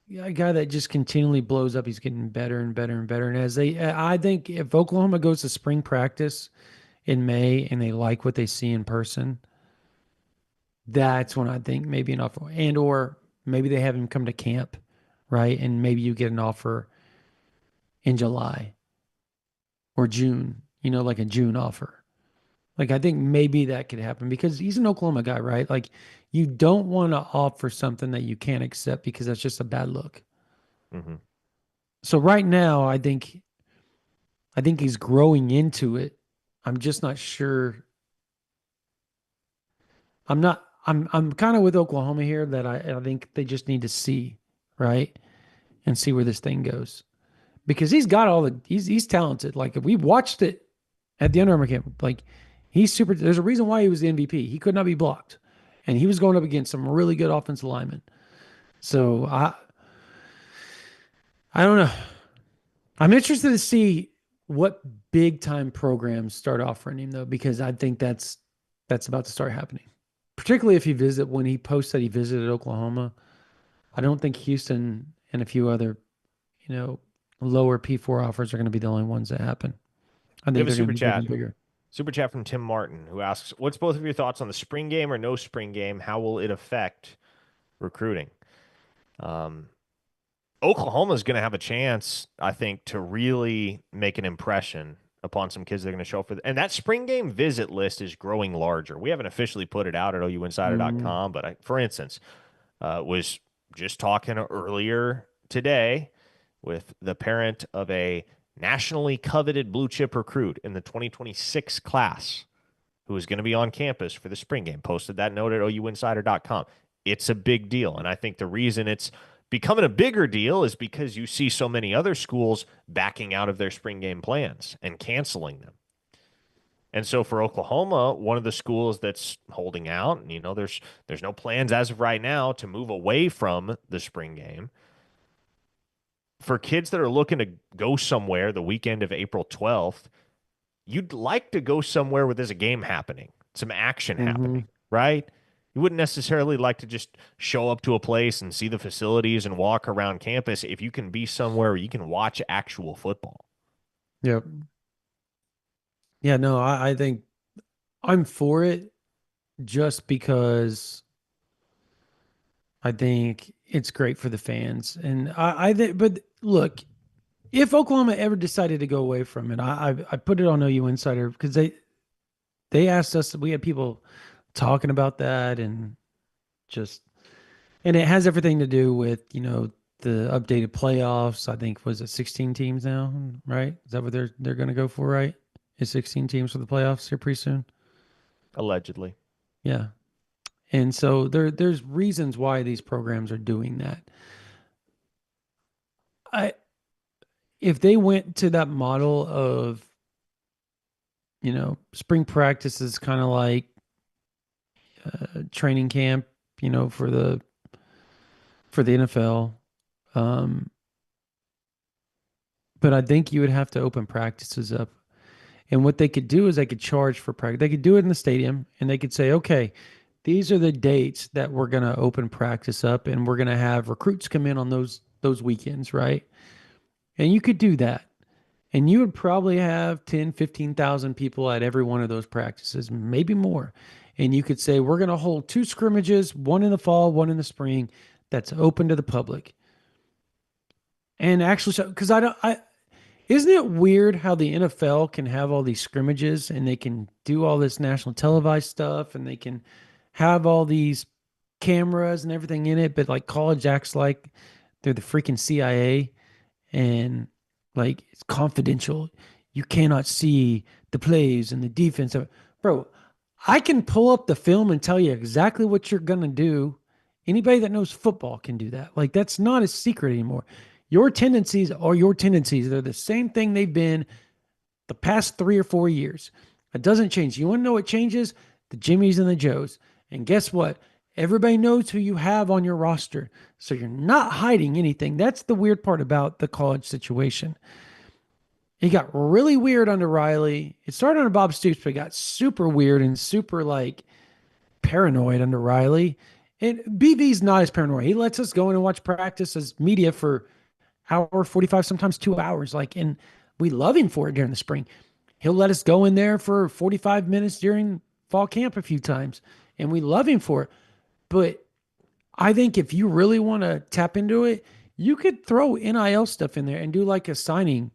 yeah, a guy that just continually blows up, he's getting better and better and better. And I think if Oklahoma goes to spring practice in May and they like what they see in person, that's when I think maybe an offer, and or maybe they have him come to camp, right? And maybe you get an offer in July or June, like a June offer. Like, I think maybe that could happen because he's an Oklahoma guy, right? Like, you don't want to offer something that you can't accept because that's just a bad look. Hmm. So right now, I think he's growing into it. I'm just not sure. I'm kind of with Oklahoma here that I think they just need to see, right? And see where this thing goes. Because he's talented. Like, we watched it at the Under Armour camp. Like, he's super. There's a reason why he was the MVP. He could not be blocked. And he was going up against some really good offensive linemen. So I don't know. I'm interested to see what big time programs start offering him though, because I think that's about to start happening. Particularly if when he posts that he visited Oklahoma. I don't think Houston and a few other, you know, lower P4 offers are going to be the only ones that happen. I We have think a they're going super to be bigger chat. and bigger. Super chat from Tim Martin, who asks, "What's both of your thoughts on the spring game or no spring game? How will it affect recruiting?" Um, Oklahoma is going to have a chance, I think, to really make an impression upon some kids they're going to show up for. And that spring game visit list is growing larger. We haven't officially put it out at Mm, ouinsider.com, but for instance, was just talking earlier today with the parent of a nationally coveted blue chip recruit in the 2026 class who is going to be on campus for the spring game. Posted that note at ouinsider.com. It's a big deal. And I think the reason it's becoming a bigger deal is because you see so many other schools backing out of their spring game plans and canceling them. And so for Oklahoma, one of the schools that's holding out, and there's no plans as of right now to move away from the spring game. For kids that are looking to go somewhere the weekend of April 12th, you'd like to go somewhere where there's a game happening, some action hmm happening, right? You wouldn't necessarily like to just show up to a place and see the facilities and walk around campus if you can be somewhere where you can watch actual football. Yep. Yeah, no, I think I'm for it just because I think it's great for the fans. And I think, but look, if Oklahoma ever decided to go away from it, I put it on OU Insider because they asked us, we had people talking about that and just, and it has everything to do with, the updated playoffs. I think was it 16 teams now, right? Is that what they're going to go for, right? Is 16 teams for the playoffs here pretty soon? Allegedly. Yeah. And so there's reasons why these programs are doing that. I If they went to that model of, spring practice is kind of like training camp, for the NFL. Um, but I think you would have to open practices up. And what they could do is they could charge for practice. They could do it in the stadium and they could say, okay, these are the dates that we're going to open practice up and we're going to have recruits come in on those weekends, right? And you could do that. And you would probably have 10, 15,000 people at every one of those practices, maybe more. And you could say, we're going to hold two scrimmages, one in the fall, one in the spring, that's open to the public. And actually, so because isn't it weird how the NFL can have all these scrimmages and they can do all this national televised stuff and they can have all these. cameras and everything in it, but like college acts like they're the freaking CIA and like it's confidential. You cannot see the plays and the defense. Bro, I can pull up the film and tell you exactly what you're going to do. Anybody that knows football can do that. Like, that's not a secret anymore. Your tendencies are your tendencies. They're the same thing they've been the past 3 or 4 years. It doesn't change. You want to know what changes? The Jimmies and the Joes. And guess what? Everybody knows who you have on your roster. So you're not hiding anything. That's the weird part about the college situation. It got really weird under Riley. It started under Bob Stoops, but it got super weird and super like paranoid under Riley. And BV's not as paranoid. He lets us go in and watch practice as media for hour 45, sometimes 2 hours. Like, and we love him for it during the spring. He'll let us go in there for 45 minutes during fall camp a few times, and we love him for it. But I think if you really want to tap into it, you could throw NIL stuff in there and do like a signing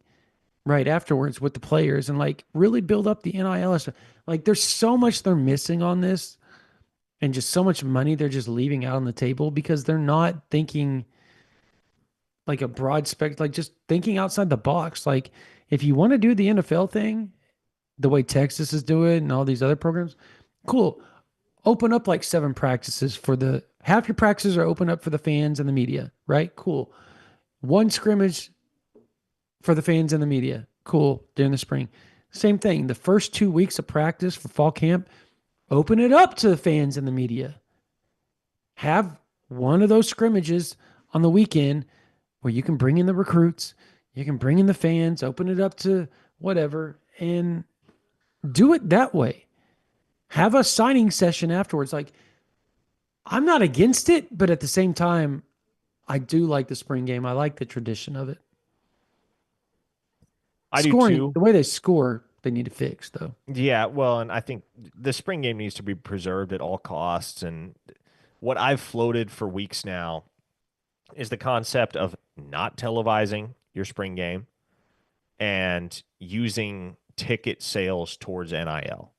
right afterwards with the players and like really build up the NIL stuff. Like there's so much they're missing on this and just so much money they're just leaving out on the table because they're not thinking like a broad spec, like just thinking outside the box. Like if you want to do the NFL thing, the way Texas is doing and all these other programs, cool. Open up like 7 practices for the half your practices are open up for the fans and the media, right? Cool. One scrimmage for the fans and the media. Cool. During the spring. Same thing. The first 2 weeks of practice for fall camp, open it up to the fans and the media. Have one of those scrimmages on the weekend where you can bring in the recruits, you can bring in the fans, open it up to whatever, and do it that way. Have a signing session afterwards. Like, I'm not against it, but at the same time, I do like the spring game. I like the tradition of it. I do Scoring, too. the way they score, they need to fix, though. Yeah, well, and I think the spring game needs to be preserved at all costs. And what I've floated for weeks now is the concept of not televising your spring game and using ticket sales towards NIL.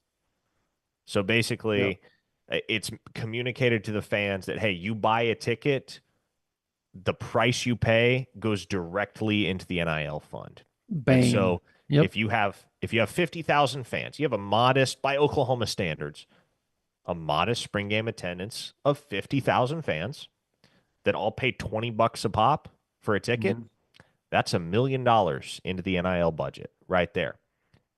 So Yep. basically, it's communicated to the fans that, hey, you buy a ticket, the price you pay goes directly into the NIL fund. And Bang. so Yep. if you have 50,000 fans, you have a modest, by Oklahoma standards, a modest spring game attendance of 50,000 fans that all pay $20 a pop for a ticket. Mhm. That's $1 million into the NIL budget right there.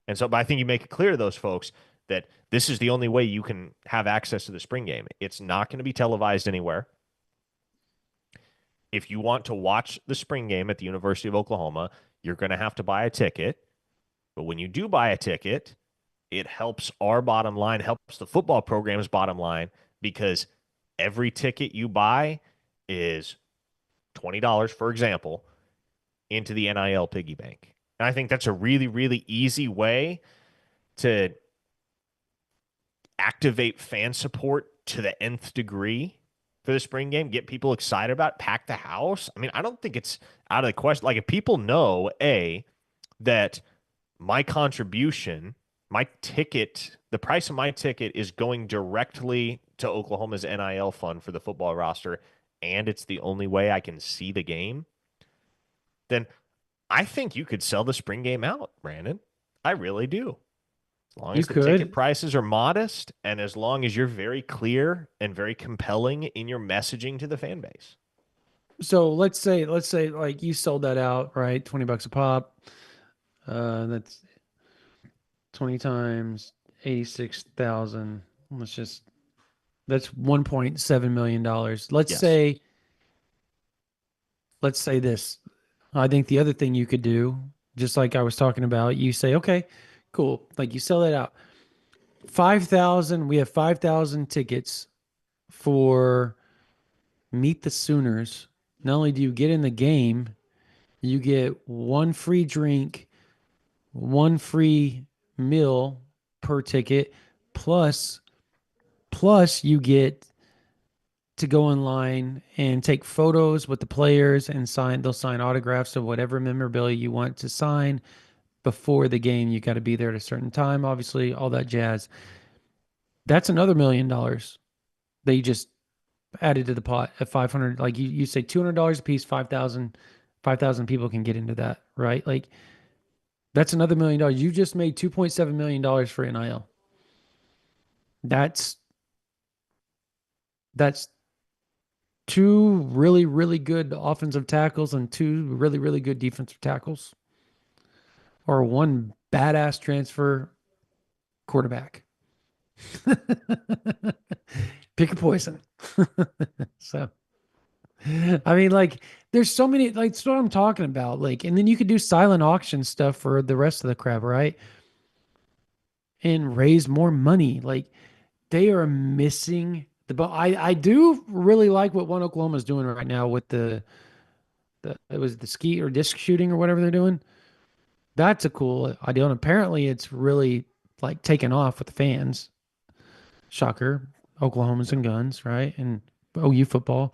And so, but I think you make it clear to those folks that this is the only way you can have access to the spring game. It's not going to be televised anywhere. If you want to watch the spring game at the University of Oklahoma, you're going to have to buy a ticket. But when you do buy a ticket, it helps our bottom line, helps the football program's bottom line because every ticket you buy is $20, for example, into the NIL piggy bank. And I think that's a really, really easy way to activate fan support to the nth degree for the spring game, get people excited about it, pack the house. I mean, I don't think it's out of the question. Like, if people know, that my contribution, my ticket, the price of my ticket is going directly to Oklahoma's NIL fund for the football roster, and it's the only way I can see the game, then I think you could sell the spring game out, Brandon. I really do. As long You as the ticket could. prices are modest and as long as you're very clear and very compelling in your messaging to the fan base. So let's say like you sold that out, right? $20 a pop. That's 20 times 86,000. That's $1.7 million. Yes. Let's say this. I think the other thing you could do, just like I was talking about, you say, okay, cool. Like you sell it out. 5,000, we have 5,000 tickets for Meet the Sooners. Not only do you get in the game, you get one free drink, one free meal per ticket, plus plus you get to go online and take photos with the players and they'll sign autographs of whatever memorabilia you want to sign before the game. You got to be there at a certain time, obviously, all that jazz. That's another $1 million that you just added to the pot at 500. Like you say $200 a piece, 5,000 people can get into that, right? Like that's another $1 million. You just made $2.7 million for NIL. That's that's two really, really good offensive tackles and two really, really good defensive tackles, or one badass transfer quarterback. Pick a poison. So, I mean, like, there's so many, like, that's what I'm talking about. Like, and then you could do silent auction stuff for the rest of the crap, right? And raise more money. Like, they are missing the but I do really like what One Oklahoma is doing right now with the it was the ski or disc shooting or whatever they're doing. That's a cool idea. And apparently it's really like taken off with the fans. Shocker. Oklahomans Yeah. and guns, right? And OU football.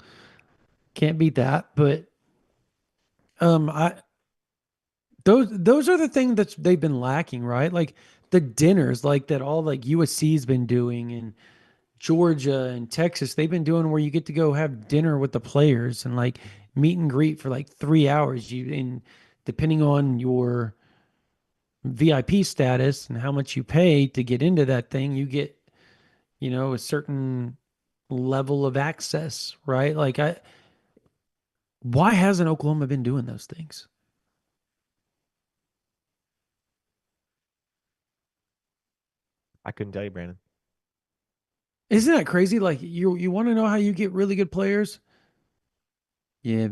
Can't beat that. But I those are the things that they've been lacking, right? Like the dinners, like that all like USC's been doing and Georgia and Texas, they've been doing where you get to go have dinner with the players and like meet and greet for like 3 hours. You and depending on your VIP status and how much you pay to get into that thing, you get, a certain level of access, right? Like why hasn't Oklahoma been doing those things? I couldn't tell you, Brandon. Isn't that crazy? Like you want to know how you get really good players? Yeah,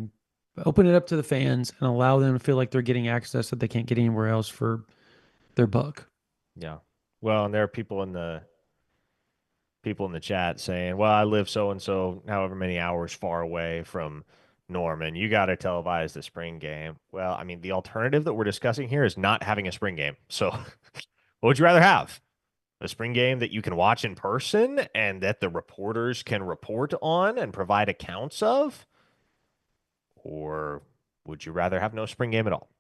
open it up to the fans and allow them to feel like they're getting access that they can't get anywhere else for their buck. Yeah. Well, and there are people in the chat saying, "Well, I live so and so, however many hours far away from Norman. You got to televise the spring game." Well, I mean, the alternative that we're discussing here is not having a spring game. So, what would you rather have? A spring game that you can watch in person and that the reporters can report on and provide accounts of? Or would you rather have no spring game at all?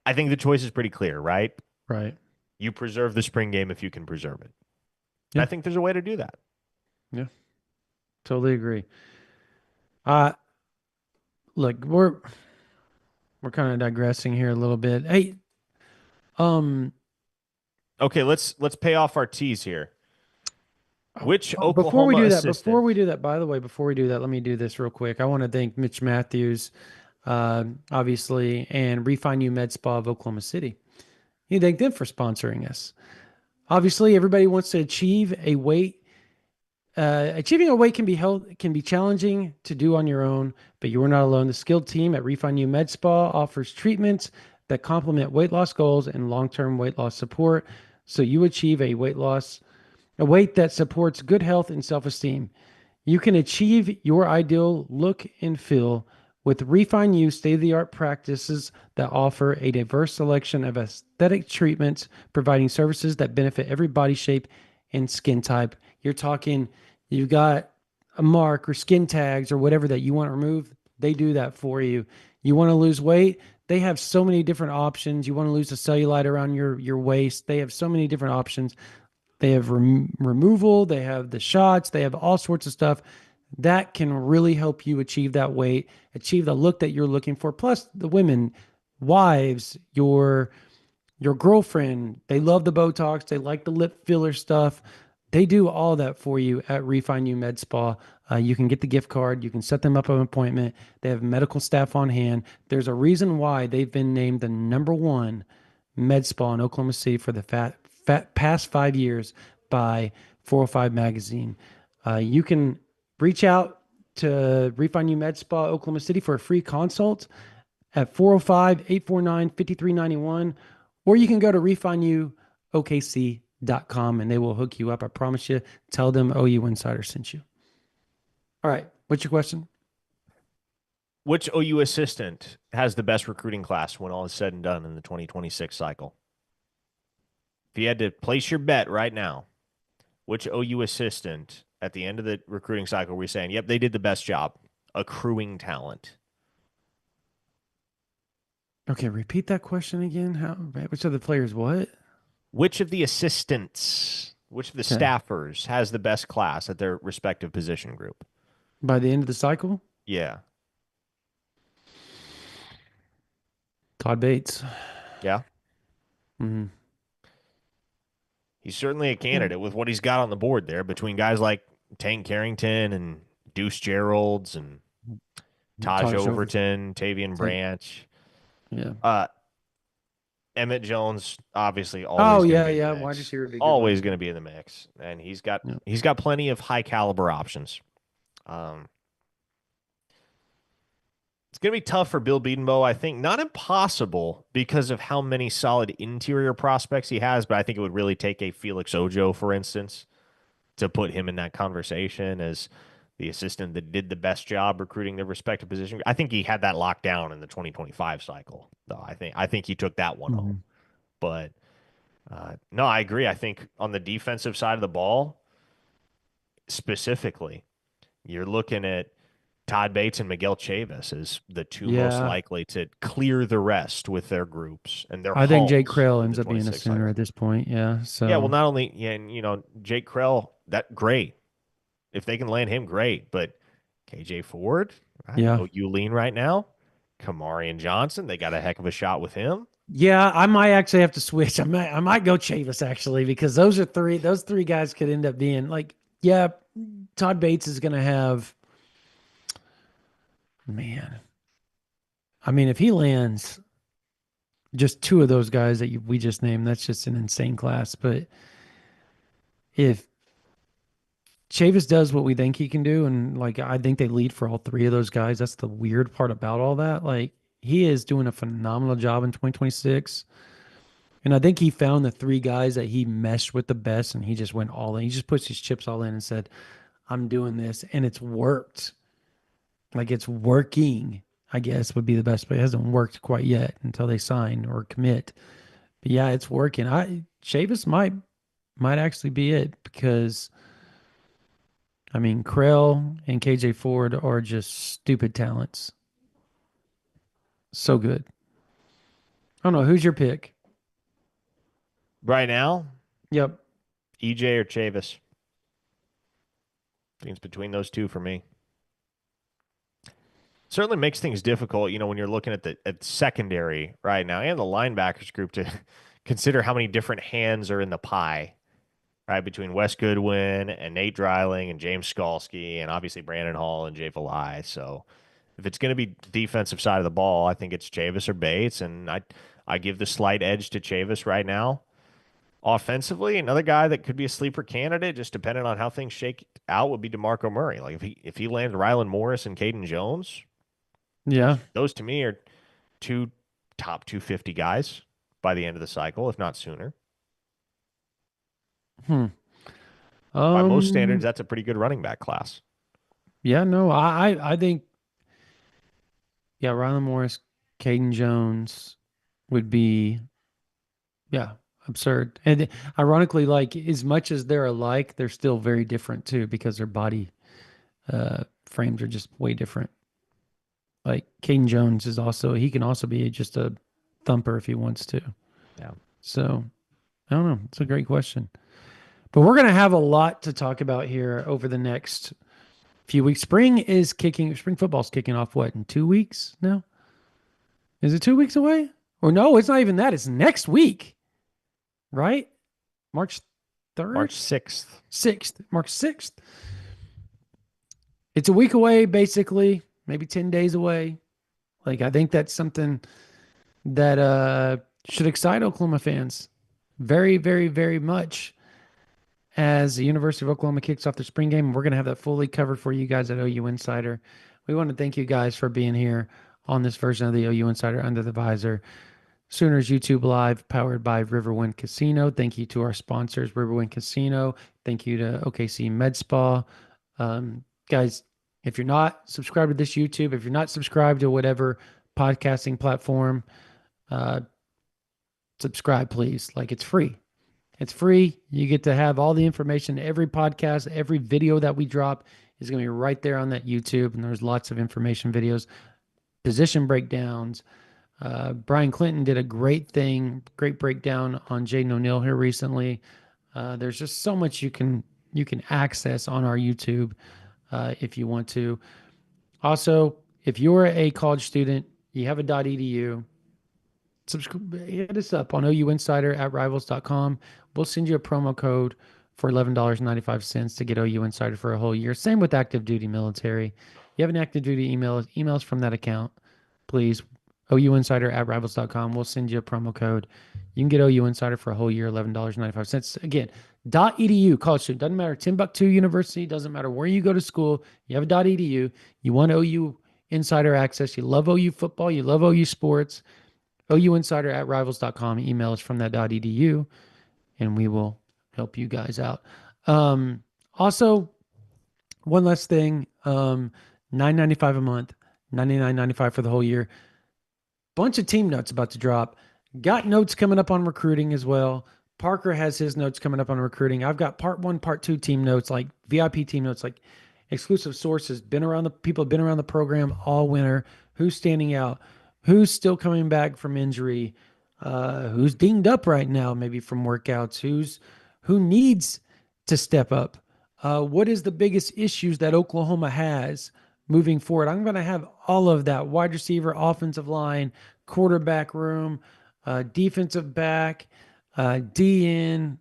I think the choice is pretty clear, right? Right. You preserve the spring game if you can preserve it. And I Yeah. think there's a way to do that. Yeah. Totally agree. Uh look, we're kind of digressing here a little bit. Hey, um Okay, let's pay off our teas here. Which before we Oklahoma do that, assistant? by the way, before we do that, let me do this real quick. I want to thank Mitch Matthews, obviously, and Refine You Med Spa of Oklahoma City. You thank them for sponsoring us. Obviously, everybody wants to achieve a weight. Achieving a weight can be challenging to do on your own, but you are not alone. The skilled team at Refine You Med Spa offers treatments that complement weight loss goals and long-term weight loss support, so you achieve a weight that supports good health and self-esteem. You can achieve your ideal look and feel with Refine You state-of-the-art practices that offer a diverse selection of aesthetic treatments, providing services that benefit every body shape and skin type. You're talking, you've got a mark or skin tags or whatever that you want to remove, they do that for you. You want to lose weight, they have so many different options. You want to lose the cellulite around your waist, they have so many different options. They have removal, they have the shots, they have all sorts of stuff that can really help you achieve that weight, achieve the look that you're looking for. Plus, the women, wives, your girlfriend, they love the Botox, they like the lip filler stuff. They do all that for you at Refine You Med Spa. You can get the gift card. You can set them up an appointment. They have medical staff on hand. There's a reason why they've been named the number one med spa in Oklahoma City for the past 5 years by 405 Magazine. You can reach out to Refine You Med Spa Oklahoma City for a free consult at 405-849-5391, or you can go to refineyookc.com and they will hook you up. I promise you. Tell them OU Insider sent you. All right. What's your question? Which OU assistant has the best recruiting class when all is said and done in the 2026 cycle? If you had to place your bet right now, which OU assistant at the end of the recruiting cycle were you saying, yep, they did the best job accruing talent? Okay, repeat that question again. Which of the players what? Which of the assistants Which of the Okay. staffers has the best class at their respective position group? By the end of the cycle, Yeah. Todd Bates. Yeah. Hmm. He's certainly a candidate with what he's got on the board there between guys like Tank Carrington and Deuce Geralds and Taj Taj over. Overton, Tavian Take. Branch. Yeah. Uh, Emmett Jones, obviously, Oh always going to yeah, be in the yeah. Wide mix. receiver would be a good one. Always going to be in the mix, and he's got Yeah. he's got plenty of high caliber options. Um, it's going to be tough for Bill Bedenbaugh, I think. Not impossible because of how many solid interior prospects he has, but I think it would really take a Felix Ojo, for instance, to put him in that conversation as the assistant that did the best job recruiting their respective position. I think he had that locked down in the 2025 cycle. Though I think he took that one home. Hmm. But no, I agree. I think on the defensive side of the ball, specifically, you're looking at Todd Bates and Miguel Chavis as the two most Yeah. likely to clear the rest with their groups and their I think Jake hauls Krell for the ends up being a 26 Sooner cycle. at this point. Yeah. Yeah, well, So not only yeah, and Jake Krell, that great. If they can land him, great. But KJ Ford, yeah. you lean right now. Kamarian Johnson, they got a heck of a shot with him. Yeah, I might actually have to switch. I might go Chavis actually because those three guys could end up being like, yeah, Todd Bates is gonna have, man. I mean, if he lands just two of those guys that we just named, that's just an insane class. But if Chavis does what we think he can do, and like I think they lead for all three of those guys, that's the weird part about all that. Like he is doing a phenomenal job in 2026. And I think he found the three guys that he meshed with the best and he just went all in. He just puts his chips all in and said, I'm doing this. And it's worked. Like it's working, I guess would be the best, but it hasn't worked quite yet until they sign or commit. But yeah, it's working. Chavis might actually be it because I mean Krell and KJ Ford are just stupid talents. So good. I don't know. Who's your pick? Right now, Yep. EJ or Chavis. I think it's between those two for me. Certainly makes things difficult, when you're looking at secondary right now and the linebackers group to consider how many different hands are in the pie, right? Between Wes Goodwin and Nate Dreiling and James Skalski and obviously Brandon Hall and Jay Valai. So if it's going to be defensive side of the ball, I think it's Chavis or Bates, and I give the slight edge to Chavis right now. Offensively, another guy that could be a sleeper candidate, just depending on how things shake out, would be DeMarco Murray. Like if he lands Rylan Morris and Kaden Jones, Yeah. those to me are two top 250 guys by the end of the cycle, if not sooner. Hmm. By most standards, Um, that's a pretty good running back class. yeah, no, I think yeah, Rylan Morris, Caden Jones would be, yeah, absurd. And ironically, like as much as they're alike, they're still very different too because their body frames are just way different. Like Caden Jones he can also be just a thumper if he wants to. Yeah. So I don't know. It's a great question. But we're gonna have a lot to talk about here over the next few weeks. Spring football's kicking off what, in 2 weeks now? Is it 2 weeks away? Or no, it's not even that. It's next week, right? March 3rd? March 6th. 6th. March 6th. It's a week away, basically, maybe 10 days away. Like, I think that's something that should excite Oklahoma fans very, very, very much as the University of Oklahoma kicks off the spring game. We're going to have that fully covered for you guys at OU Insider. We want to thank you guys for being here on this version of the OU Insider Under the Visor. Sooners YouTube Live, powered by Riverwind Casino. Thank you to our sponsors, Riverwind Casino. Thank you to OKC Med Spa. Guys, if you're not subscribed to this YouTube, if you're not subscribed to whatever podcasting platform, subscribe, please. Like, it's free. It's free. You get to have all the information. Every podcast, every video that we drop is going to be right there on that YouTube. And there's lots of information videos, position breakdowns. Brian Clinton did a great breakdown on Jaden O'Neal here recently. There's just so much you can access on our YouTube if you want to. Also, if you're a college student, you have a .edu, hit us up on ouinsider@rivals.com. We'll send you a promo code for $11.95 to get OU Insider for a whole year. Same with active duty military. You have an active duty emails from that account, please. ouinsider@rivals.com. We'll send you a promo code. You can get OU Insider for a whole year, $11.95. Again, .edu, college student. Doesn't matter. Timbuktu University, doesn't matter where you go to school. You have a .edu. You want OU Insider access. You love OU football. You love OU sports. ouinsider@rivals.com. Email us from that .edu, and we will help you guys out. Also, one last thing, $9.95 a month, $99.95 for the whole year. Bunch of team notes about to drop. Got notes coming up on recruiting as well. Parker has his notes coming up on recruiting. I've got part 1, part 2 team notes, like VIP team notes, like exclusive sources, people have been around the program all winter. Who's standing out? Who's still coming back from injury? Who's dinged up right now, maybe from workouts? Who needs to step up? What is the biggest issues that Oklahoma has moving forward? I'm going to have all of that: wide receiver, offensive line, quarterback room, defensive back, DN,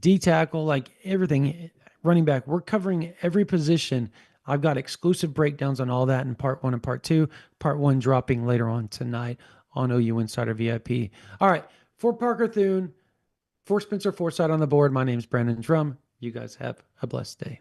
D tackle, like everything, running back. We're covering every position. I've got exclusive breakdowns on all that in part 1 and part 2. Part 1 dropping later on tonight on OU Insider VIP. All right, for Parker Thune, for Spencer Forsythe on the board, my name is Brandon Drumm. You guys have a blessed day.